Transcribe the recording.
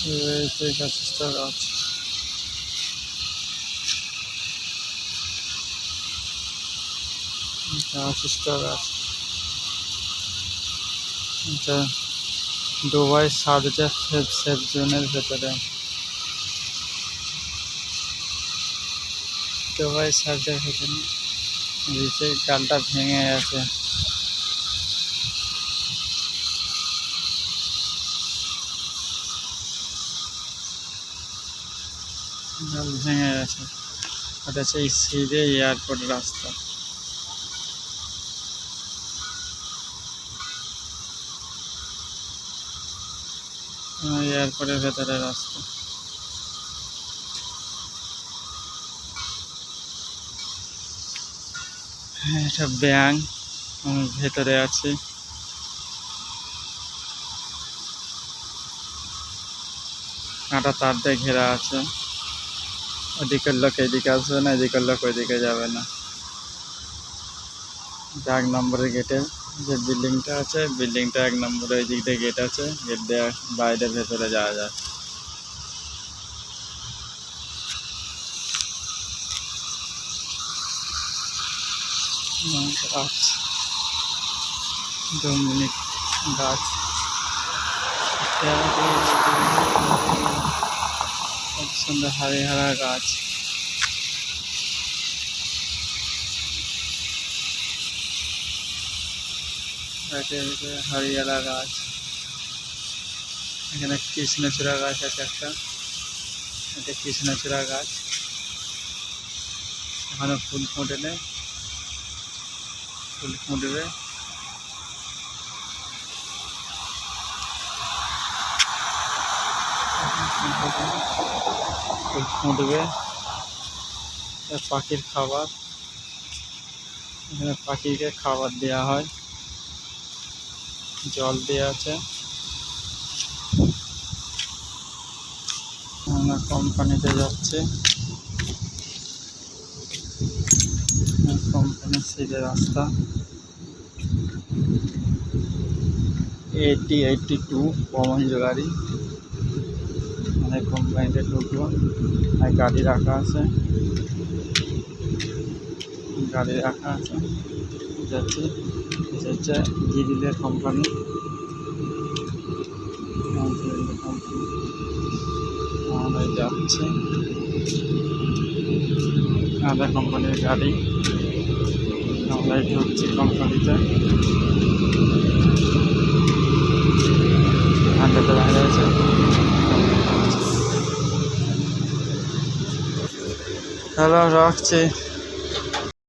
এই 25টা গাছ। এটা 25টা গাছ। এটা দুবাই সার্জা সেফ জোনের ভেতরে। দুবাই সার্জার ভেতরে নিচে গালটা ভেঙে গেছে। গাল ভেঙে গেছে। এটা হচ্ছে সিধে এয়ারপোর্ট রাস্তা। এয়ারপোর্টের ভেতরে রাস্তা। এটা ব্যাংক, আমি ভেতরে আছি। কাঁটা তার দিয়ে ঘেরা আছে। ওদিকের লোক এদিকে আসবে না, এদিকের লোক ওইদিকে যাবে না। 1 নম্বরের গেটে যে বিল্ডিংটা আছে, বিল্ডিংটা 1 নম্বরে ওই দিক দিয়ে গেট আছে। গেট দিয়ে বাইরে ভেতরে যাওয়া যায়। গাছ, ডোমিনিক গাছ, খুব সুন্দর হরিহরা গাছ। হরিয়ালা গাছ। এখানে কৃষ্ণচূড়া গাছ আছে একটা। এটা কৃষ্ণচূড়া গাছ। এখানে ফুল ফুটেলে, ফুল ফুটবে। ফুল ফুটবে। পাখির খাবার। এখানে পাখিকে খাবার দেওয়া হয়। জল দেওয়া আছে। আমরা কোম্পানিতে যাচ্ছি। কোম্পানির সিধে রাস্তা। 82 কমন গাড়ি। মানে কোম্পানিতে ঢুকবো। আর গাড়ি রাখা আছে। গাড়ি রাখা আছে। যাচ্ছি। হচ্ছে গিরিলের কোম্পানি। আমরা যাচ্ছি। আমাদের কোম্পানির গাড়ি। আমরা ঢুকছি কোম্পানিতে। আন্দাজে বাইরে আছে। হ্যালো, রাখছি।